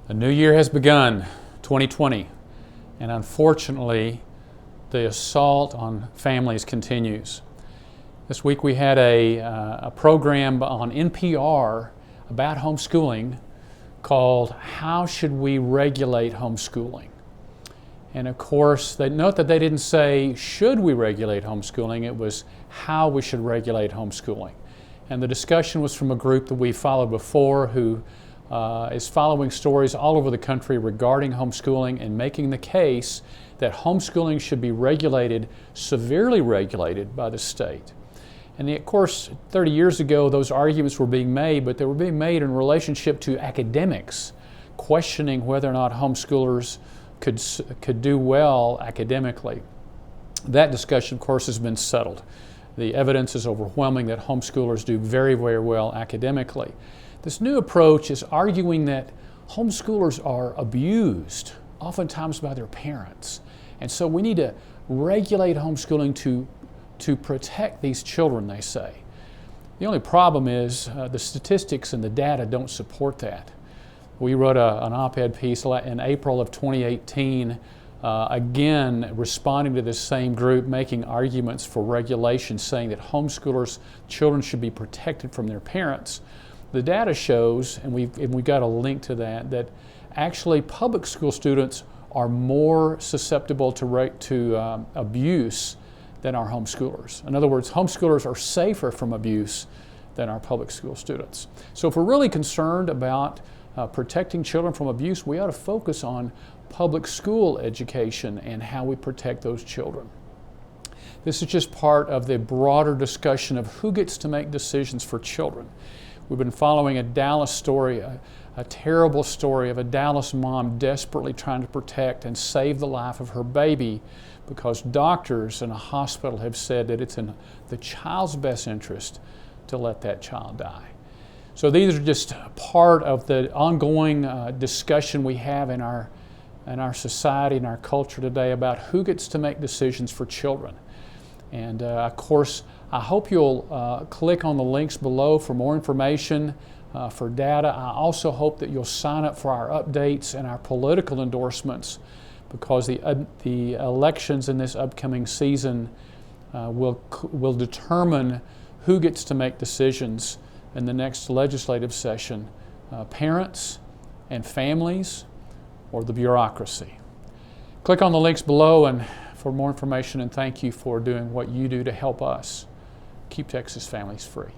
A new year has begun, 2020, and unfortunately, the assault on families continues. This week we had a program on NPR about homeschooling called How Should We Regulate Homeschooling? And of course, note that they didn't say, should we regulate homeschooling? It was how we should regulate homeschooling. And the discussion was from a group that we followed before who is following stories all over the country regarding homeschooling and making the case that homeschooling should be regulated, severely regulated by the state. And of course, 30 years ago, those arguments were being made, but they were being made in relationship to academics, questioning whether or not homeschoolers could do well academically. That discussion, of course, has been settled. The evidence is overwhelming that homeschoolers do very, very well academically. This new approach is arguing that homeschoolers are abused, oftentimes by their parents. And so we need to regulate homeschooling to protect these children, they say. The only problem is the statistics and the data don't support that. We wrote an op-ed piece in April of 2018, again responding to this same group, making arguments for regulation, saying that homeschoolers' children should be protected from their parents. The data shows, and we've got a link to that actually public school students are more susceptible to abuse than our homeschoolers. In other words, homeschoolers are safer from abuse than our public school students. So if we're really concerned about protecting children from abuse, we ought to focus on public school education and how we protect those children. This is just part of the broader discussion of who gets to make decisions for children. We've been following a Dallas story, a terrible story of a Dallas mom desperately trying to protect and save the life of her baby because doctors in a hospital have said that it's in the child's best interest to let that child die. So these are just part of the ongoing discussion we have in our society and our culture today about who gets to make decisions for children. And of course, I hope you'll click on the links below for more information, for data. I also hope that you'll sign up for our updates and our political endorsements, because the elections in this upcoming season will determine who gets to make decisions in the next legislative session, parents and families or the bureaucracy. Click on the links below and for more information, and thank you for doing what you do to help us keep Texas families free.